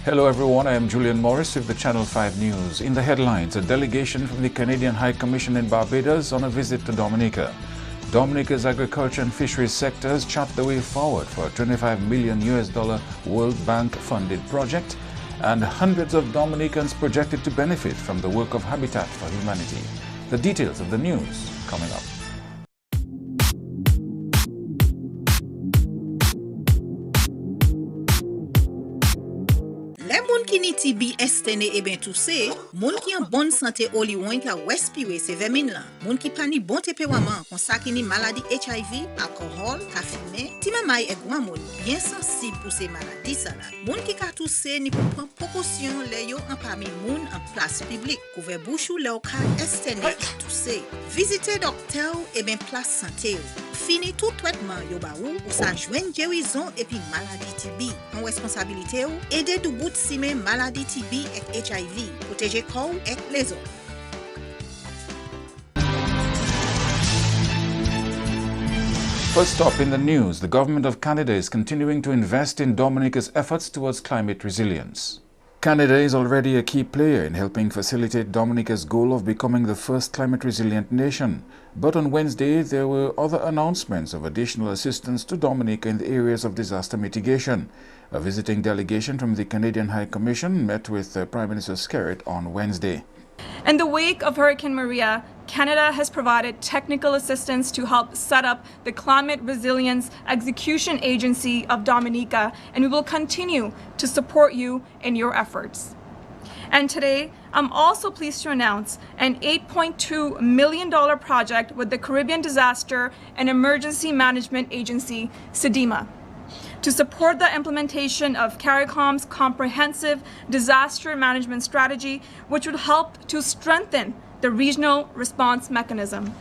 Hello everyone, I am Julian Morris with the Channel 5 News. In the headlines, a delegation from the Canadian High Commission in Barbados on a visit to Dominica. Dominica's agriculture and fisheries sectors chart the way forward for a $25 million World Bank funded project, and hundreds of Dominicans projected to benefit from the work of Habitat for Humanity. The details of the news coming up. Les moun qui ni TB estene et ben tout c'est, moun qui en bonne santé oli ouin ka respirer c'est vermine là. Moun qui pa ni bon tempérament, kon sa ki ni maladie HIV, alcool, ka fumer, ti mamay et grand moun bien sensible pour ces maladies ça là. Moun qui ka tousse ni pour prendre précaution les yo en parmi moun en place publique, couvert bouche ou le ka estene et tousse. Visitez docteur et ben place santé. Fini tout traitement yo ba ou sa joine guérison et puis maladie TB. En responsabilité ou aider du bout si men maladie TB et HIV, protéger corps et les autres. First up in the news, the government of Canada is continuing to invest in Dominica's efforts towards climate resilience. Canada is already a key player in helping facilitate Dominica's goal of becoming the first climate-resilient nation. But on Wednesday, there were other announcements of additional assistance to Dominica in the areas of disaster mitigation. A visiting delegation from the Canadian High Commission met with Prime Minister Sept on Wednesday. In the wake of Hurricane Maria, Canada has provided technical assistance to help set up the Climate Resilience Execution Agency of Dominica, and we will continue to support you in your efforts. And today, I'm also pleased to announce an $8.2 million project with the Caribbean Disaster and Emergency Management Agency, SEDIMA, to support the implementation of CARICOM's comprehensive disaster management strategy, which would help to strengthen the regional response mechanism.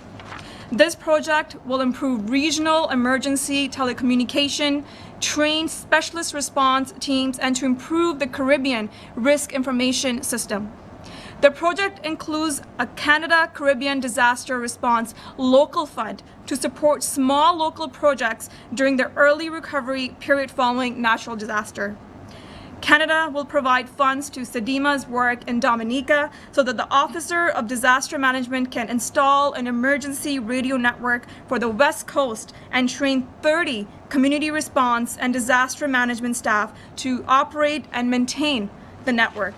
This project will improve regional emergency telecommunication, train specialist response teams, and to improve the Caribbean risk information system. The project includes a Canada Caribbean Disaster Response Local Fund to support small local projects during the early recovery period following natural disaster. Canada will provide funds to SEDIMA's work in Dominica so that the Officer of Disaster Management can install an emergency radio network for the West Coast and train 30 community response and disaster management staff to operate and maintain the network.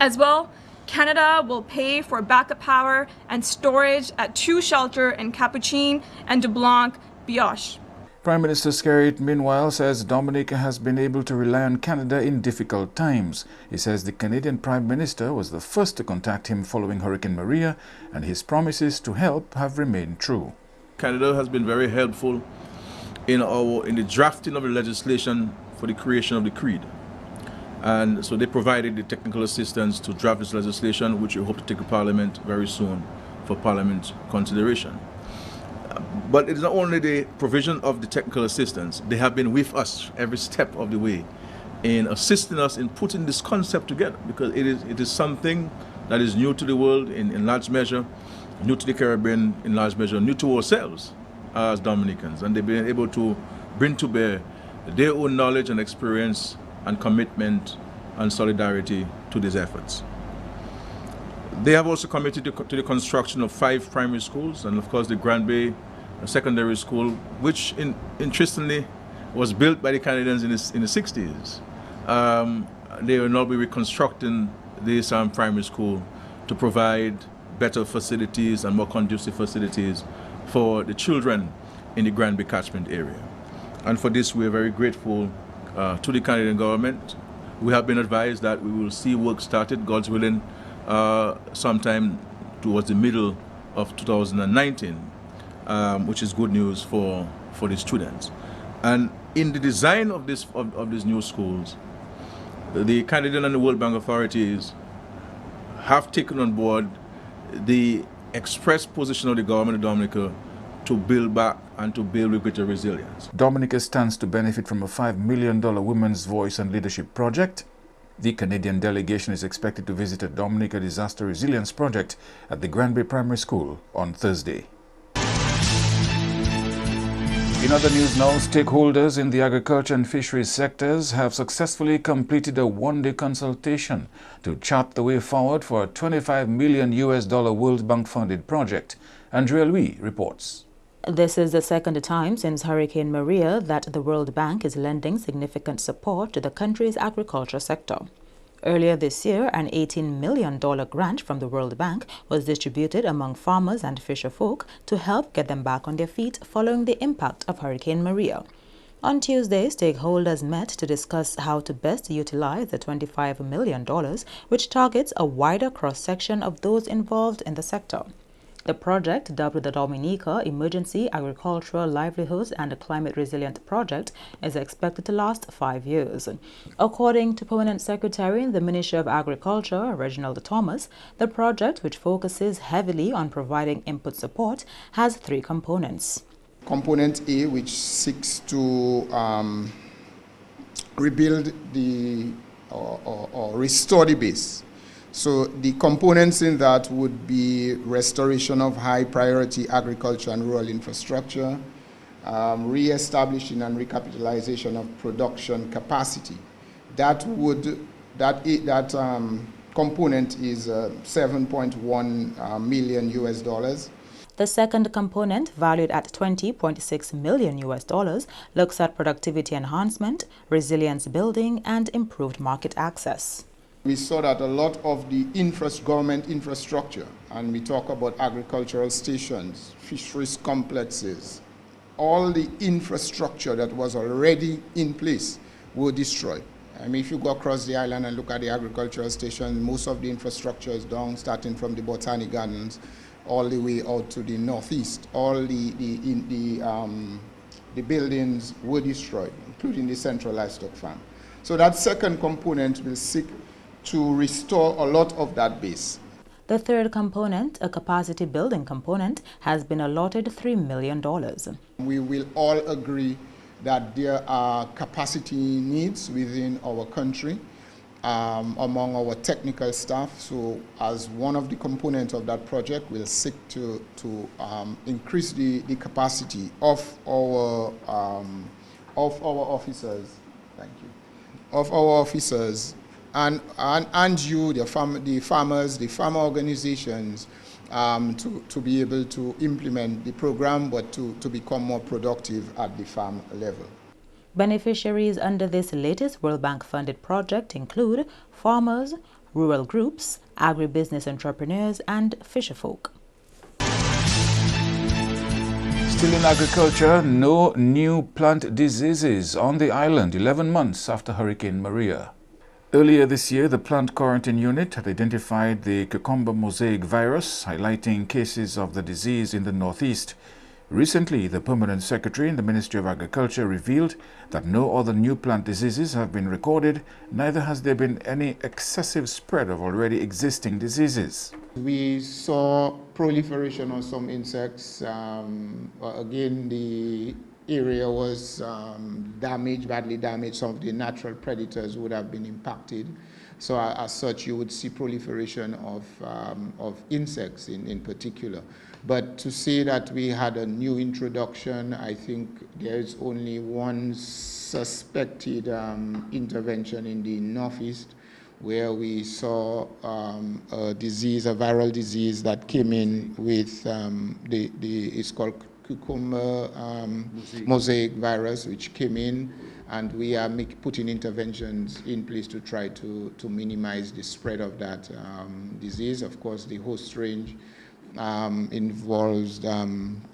As well, Canada will pay for backup power and storage at 2 shelters in Capucine and de Blanc, Bioche. Prime Minister Sept, meanwhile, says Dominica has been able to rely on Canada in difficult times. He says the Canadian Prime Minister was the first to contact him following Hurricane Maria, and his promises to help have remained true. Canada has been very helpful in the drafting of the legislation for the creation of the Creed. And so they provided the technical assistance to draft this legislation, which we hope to take to Parliament very soon for Parliament consideration. But it is not only the provision of the technical assistance, they have been with us every step of the way in assisting us in putting this concept together, because it is something that is new to the world in large measure, new to the Caribbean in large measure, new to ourselves as Dominicans, and they've been able to bring to bear their own knowledge and experience and commitment and solidarity to these efforts. They have also committed to the construction of 5 primary schools and of course the Grand Bay Secondary School, which interestingly was built by the Canadians in the 60s. They will now be reconstructing this primary school to provide better facilities and more conducive facilities for the children in the Grand Bay catchment area. And for this we are very grateful to the Canadian government. We have been advised that we will see work started, God's willing, sometime towards the middle of 2019, which is good news for the students. And in the design of these new schools, the Canadian and the World Bank authorities have taken on board the express position of the government of Dominica to build back and to build with greater resilience. Dominica stands to benefit from a $5 million Women's Voice and Leadership project. The Canadian delegation is expected to visit a Dominica Disaster Resilience project at the Grand Bay Primary School on Thursday. In other news now, stakeholders in the agriculture and fisheries sectors have successfully completed a one-day consultation to chart the way forward for a $25 million World Bank-funded project. Andrea Louis reports. This is the second time since Hurricane Maria that the World Bank is lending significant support to the country's agriculture sector. Earlier this year, an $18 million grant from the World Bank was distributed among farmers and fisherfolk to help get them back on their feet following the impact of Hurricane Maria. On Tuesday, stakeholders met to discuss how to best utilize the $25 million, which targets a wider cross-section of those involved in the sector. The project, dubbed the Dominica Emergency Agricultural Livelihoods and Climate Resilient Project, is expected to last 5 years. According to Permanent Secretary in the Ministry of Agriculture, Reginald Thomas, the project, which focuses heavily on providing input support, has 3 components. Component A, which seeks to rebuild or restore the base. So the components in that would be restoration of high priority agriculture and rural infrastructure, re-establishing and recapitalization of production capacity. That component is $7.1 million. The second component, valued at $20.6 million, looks at productivity enhancement, resilience building, and improved market access. We saw that a lot of the government infrastructure, and we talk about agricultural stations, fisheries complexes, all the infrastructure that was already in place were destroyed. I mean, if you go across the island and look at the agricultural station, most of the infrastructure is down, starting from the Botanic Gardens all the way out to the northeast. All the buildings were destroyed, including the central livestock farm. So that second component will seek to restore a lot of that base. The third component, a capacity building component, has been allotted $3 million. We will all agree that there are capacity needs within our country among our technical staff. So as one of the components of that project, we'll seek to increase the capacity of our officers. Thank you. Of our officers. And you, the farmers, the farmer organizations, to be able to implement the program, but to become more productive at the farm level. Beneficiaries under this latest World Bank-funded project include farmers, rural groups, agribusiness entrepreneurs, and fisherfolk. Still in agriculture, no new plant diseases on the island 11 months after Hurricane Maria. Earlier this year, the Plant Quarantine Unit had identified the cucumber mosaic virus, highlighting cases of the disease in the northeast. Recently, the Permanent Secretary in the Ministry of Agriculture revealed that no other new plant diseases have been recorded, neither has there been any excessive spread of already existing diseases. We saw proliferation of some insects. Again, the area was badly damaged. Some of the natural predators would have been impacted. So as such, you would see proliferation of insects in particular. But to say that we had a new introduction, I think there's only one suspected intervention in the northeast, where we saw a viral disease that came in with it's called cucumber mosaic virus, which came in, and we are putting interventions in place to try to minimize the spread of that disease. Of course, the host range involves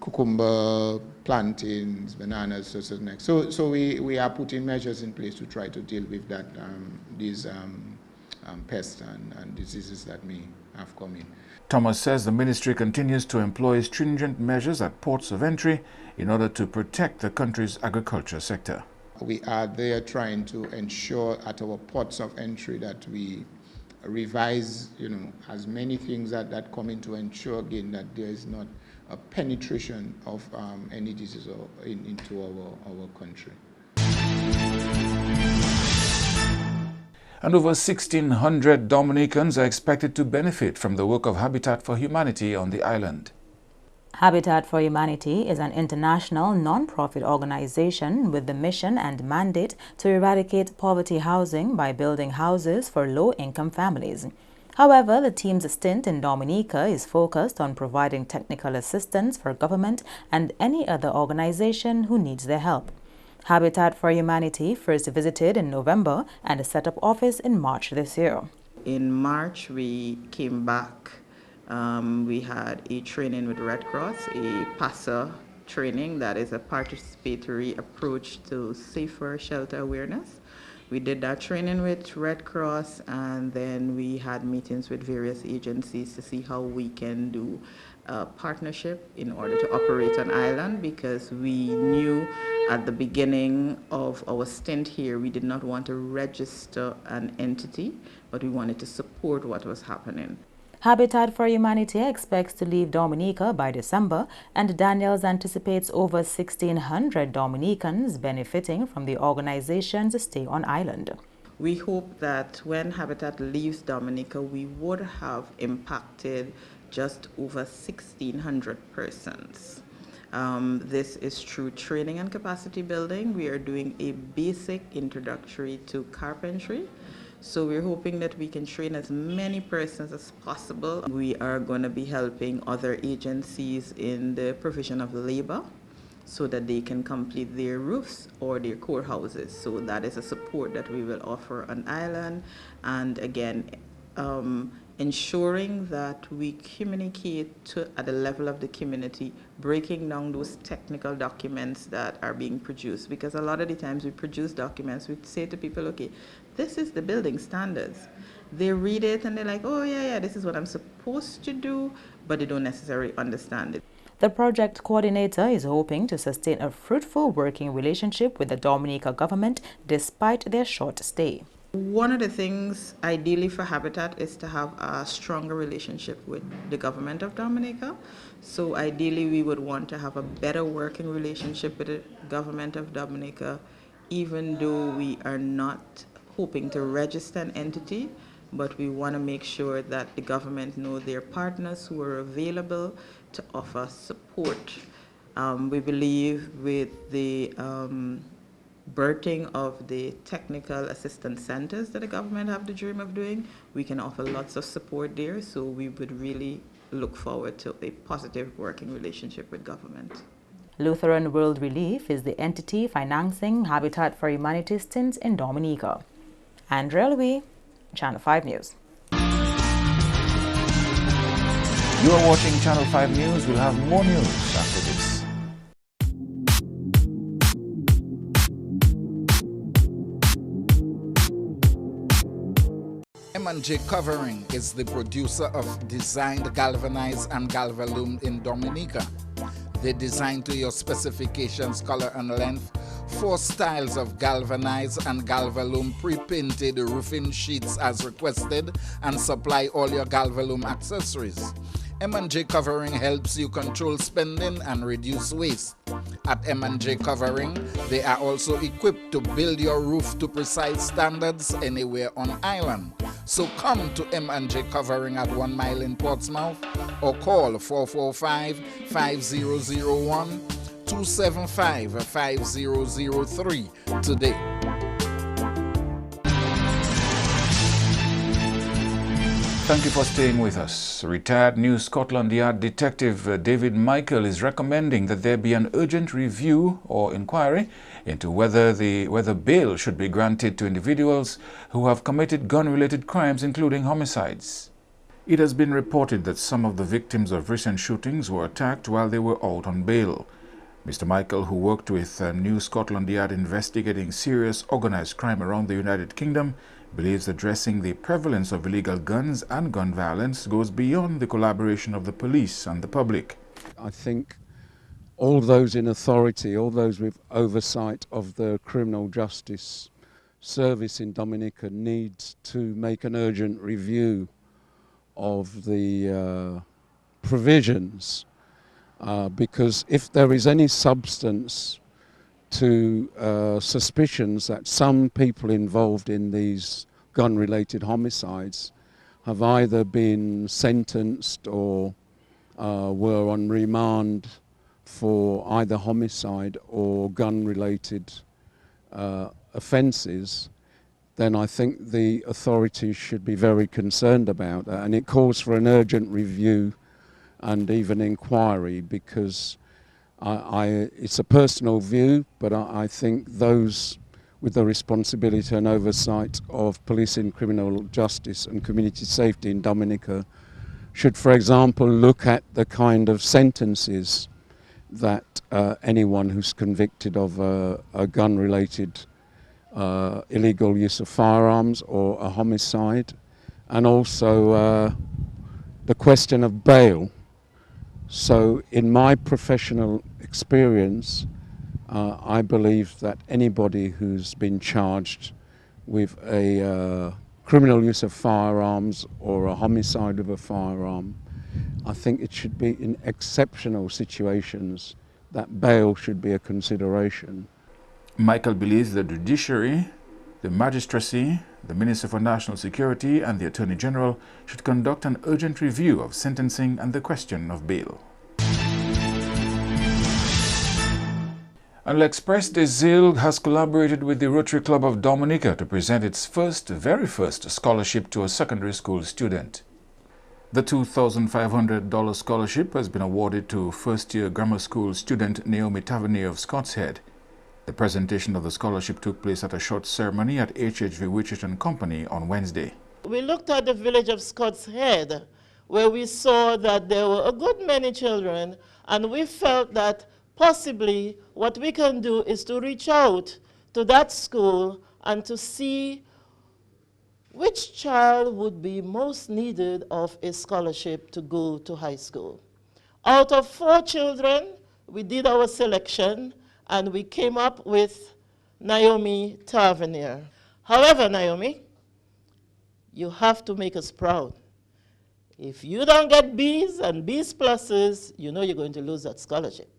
cucumber, plantains, bananas, so we are putting measures in place to try to deal with that these pests and diseases that may have come in. Thomas says the ministry continues to employ stringent measures at ports of entry in order to protect the country's agriculture sector. We are there trying to ensure at our ports of entry that we revise, as many things that come in to ensure again that there is not a penetration of any disease into our country. And over 1,600 Dominicans are expected to benefit from the work of Habitat for Humanity on the island. Habitat for Humanity is an international non-profit organization with the mission and mandate to eradicate poverty housing by building houses for low-income families. However, the team's stint in Dominica is focused on providing technical assistance for government and any other organization who needs their help. Habitat for Humanity first visited in November and set up office in March this year. In March, we came back. We had a training with Red Cross, a PASA training, that is a participatory approach to safer shelter awareness. We did that training with Red Cross, and then we had meetings with various agencies to see how we can do a partnership in order to operate on island, because we knew at the beginning of our stint here, we did not want to register an entity, but we wanted to support what was happening. Habitat for Humanity expects to leave Dominica by December, and Daniels anticipates over 1,600 Dominicans benefiting from the organization's stay on island. We hope that when Habitat leaves Dominica, we would have impacted just over 1,600 persons. This is through training and capacity building. We are doing a basic introductory to carpentry. So we're hoping that we can train as many persons as possible. We are going to be helping other agencies in the provision of labor so that they can complete their roofs or their courthouses. So that is a support that we will offer on island. And again, ensuring that we communicate at the level of the community, breaking down those technical documents that are being produced. Because a lot of the times we produce documents, we say to people, okay, this is the building standards. They read it and they're like, oh yeah, this is what I'm supposed to do, but they don't necessarily understand it. The project coordinator is hoping to sustain a fruitful working relationship with the Dominica government despite their short stay. One of the things ideally for Habitat is to have a stronger relationship with the government of Dominica. So ideally we would want to have a better working relationship with the government of Dominica, even though we are not hoping to register an entity, but we want to make sure that the government know their partners who are available to offer support. We believe with the birthing of the technical assistance centers that the government have the dream of doing, we can offer lots of support there. So we would really look forward to a positive working relationship with government. Lutheran World Relief is the entity financing Habitat for Humanity stints in Dominica. Andrea Louis, Channel 5 News. You are watching Channel 5 News. We'll have more news after this. M&J Covering is the producer of designed galvanized and galvalume in Dominica. They design to your specifications, color and length, 4 styles of galvanized and galvalume pre-painted roofing sheets as requested, and supply all your galvalume accessories. M&J Covering helps you control spending and reduce waste. At M&J Covering, they are also equipped to build your roof to precise standards anywhere on island. So come to M&J Covering at 1 Mile in Portsmouth or call 445-5001 275-5003 today. Thank you for staying with us. Retired New Scotland Yard Detective David Michael is recommending that there be an urgent review or inquiry into whether bail should be granted to individuals who have committed gun-related crimes, including homicides. It has been reported that some of the victims of recent shootings were attacked while they were out on bail. Mr. Michael, who worked with New Scotland Yard investigating serious organized crime around the United Kingdom, believes addressing the prevalence of illegal guns and gun violence goes beyond the collaboration of the police and the public. I think all those in authority, all those with oversight of the criminal justice service in Dominica needs to make an urgent review of the provisions, because if there is any substance to suspicions that some people involved in these gun-related homicides have either been sentenced or were on remand for either homicide or gun-related offences, then I think the authorities should be very concerned about that. And it calls for an urgent review and even inquiry, because it's a personal view, but I think those with the responsibility and oversight of policing criminal justice and community safety in Dominica should, for example, look at the kind of sentences that anyone who's convicted of a gun-related illegal use of firearms or a homicide, and also the question of bail. So in my professional experience, I believe that anybody who's been charged with a criminal use of firearms or a homicide of a firearm, I think it should be in exceptional situations that bail should be a consideration. Michael believes the judiciary, the magistracy, the Minister for National Security and the Attorney General should conduct an urgent review of sentencing and the question of bail. And L'Express des Îles has collaborated with the Rotary Club of Dominica to present its very first scholarship to a secondary school student. The $2,500 scholarship has been awarded to first-year grammar school student Naomi Tavernier of Scots Head. The presentation of the scholarship took place at a short ceremony at HHV Wichita Company on Wednesday. We looked at the village of Scots Head, where we saw that there were a good many children, and we felt that possibly what we can do is to reach out to that school and to see which child would be most needed of a scholarship to go to high school. Out of 4 children, we did our selection, and we came up with Naomi Tavernier. However, Naomi, you have to make us proud. If you don't get B's and B's pluses, you know you're going to lose that scholarship.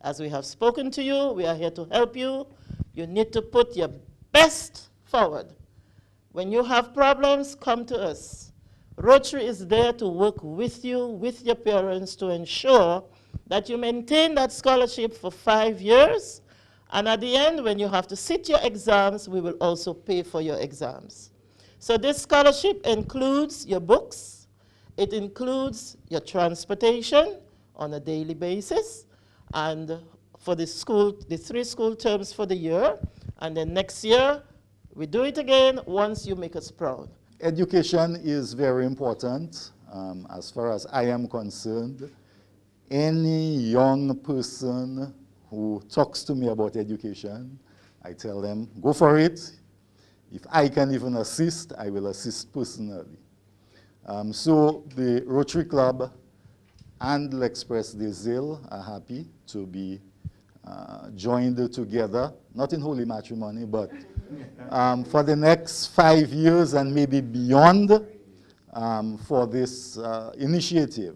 As we have spoken to you, we are here to help you. You need to put your best forward. When you have problems, come to us. Rotary is there to work with you, with your parents, to ensure that you maintain that scholarship for 5 years. And at the end, when you have to sit your exams, we will also pay for your exams. So this scholarship includes your books. It includes your transportation on a daily basis, and for the 3 school terms for the year. And then next year, we do it again once you make us proud. Education is very important. As far as I am concerned, any young person who talks to me about education, I tell them, go for it. If I can even assist, I will assist personally. So the Rotary Club and L'Express des Îles are happy to be joined together, not in holy matrimony, but for the next 5 years and maybe beyond for this initiative.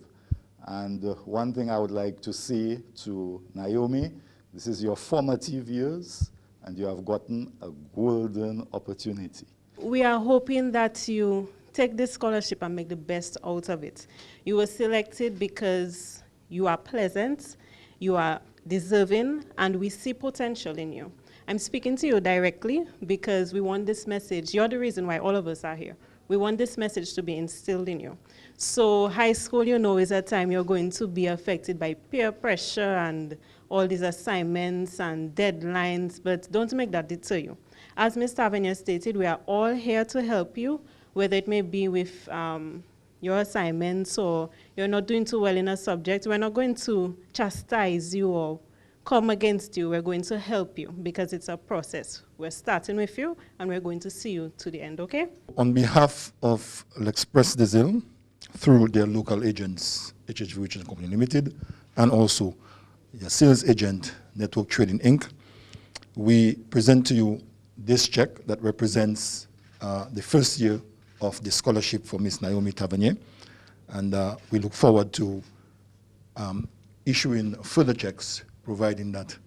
And one thing I would like to say to Naomi, this is your formative years, and you have gotten a golden opportunity. We are hoping that you take this scholarship and make the best out of it. You were selected because you are pleasant, you are deserving, and we see potential in you. I'm speaking to you directly because we want this message. You're the reason why all of us are here. We want this message to be instilled in you. So high school, you know, is a time you're going to be affected by peer pressure and all these assignments and deadlines, but don't make that deter you. As Ms. Tavernier stated, we are all here to help you, whether it may be with your assignments or you're not doing too well in a subject. We're not going to chastise you or come against you. We're going to help you because it's a process. We're starting with you and we're going to see you to the end, okay? On behalf of L'Express des Îles, through their local agents, HHV Wichita Company Limited, and also your sales agent, Network Trading Inc., we present to you this check that represents the first year of the scholarship for Ms. Naomi Tavernier. And we look forward to issuing further checks, providing that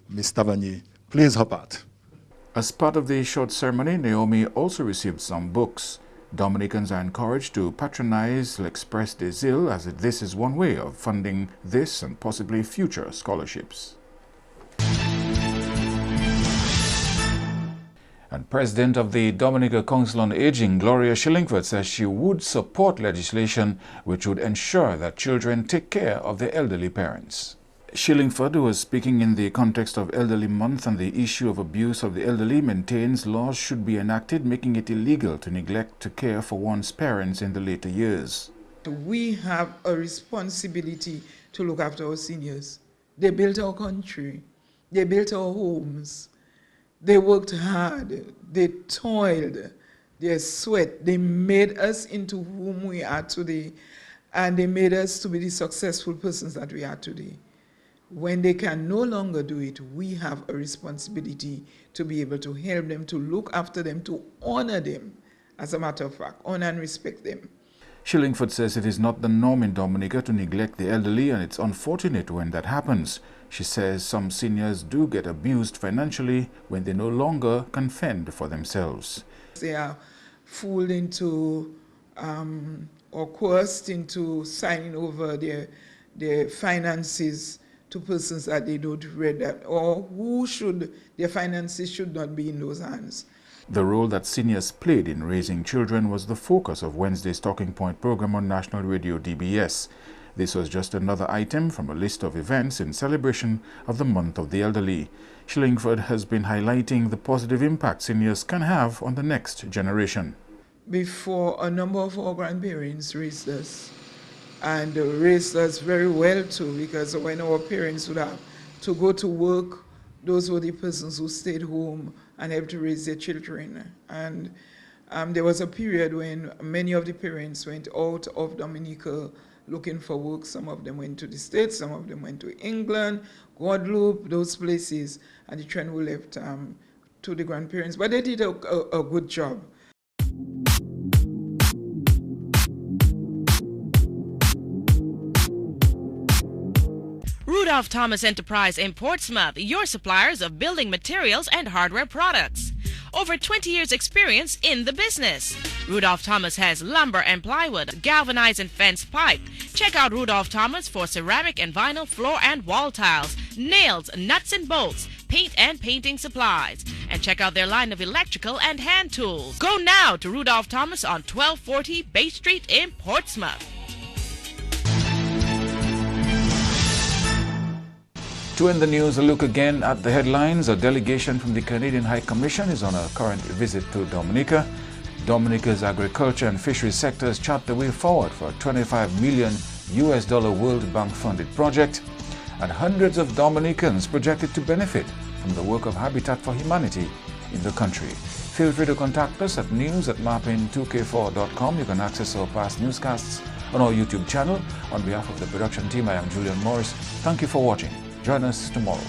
Ms. Tavernier plays her part. As part of the short ceremony, Naomi also received some books. Dominicans are encouraged to patronize L'Express des Îles, as this is one way of funding this and possibly future scholarships. And President of the Dominica Council on Aging, Gloria Shillingford, says she would support legislation which would ensure that children take care of their elderly parents. Shillingford, who was speaking in the context of Elderly Month and the issue of abuse of the elderly, maintains laws should be enacted making it illegal to neglect to care for one's parents in the later years. We have a responsibility to look after our seniors. They built our country. They built our homes. They worked hard. They toiled. They sweat. They made us into whom we are today. And they made us to be the successful persons that we are today. When they can no longer do it, we have a responsibility to be able to help them, to look after them, to honor them, as a matter of fact, honor and respect them. Shillingford says it is not the norm in Dominica to neglect the elderly, and it's unfortunate when that happens. She says some seniors do get abused financially when they no longer can fend for themselves. They are fooled into or coerced into signing over their finances to persons that they don't read that, or their finances should not be in those hands. The role that seniors played in raising children was the focus of Wednesday's Talking Point program on National Radio DBS. This was just another item from a list of events in celebration of the Month of the Elderly. Shillingford has been highlighting the positive impact seniors can have on the next generation. Before, a number of our grandparents raised us, and raised us very well too, because when our parents would have to go to work, those were the persons who stayed home and helped to raise their children. And there was a period when many of the parents went out of Dominica looking for work. Some of them went to the States, some of them went to England, Guadeloupe, those places, and the trend was left to the grandparents. But they did a good job. Rudolph Thomas Enterprise in Portsmouth, your suppliers of building materials and hardware products. Over 20 years experience in the business. Rudolph Thomas has lumber and plywood, galvanized and fenced pipe. Check out Rudolph Thomas for ceramic and vinyl floor and wall tiles, nails, nuts and bolts, paint and painting supplies. And check out their line of electrical and hand tools. Go now to Rudolph Thomas on 1240 Bay Street in Portsmouth. To end the news, a look again at the headlines. A delegation from the Canadian High Commission is on a current visit to Dominica. Dominica's agriculture and fisheries sectors chart the way forward for a $25 million World Bank funded project, and hundreds of Dominicans projected to benefit from the work of Habitat for Humanity in the country. Feel free to contact us at news@mapin2k4.com. You can access our past newscasts on our YouTube channel. On behalf of the production team, I am Julian Morris. Thank you for watching. Join us tomorrow.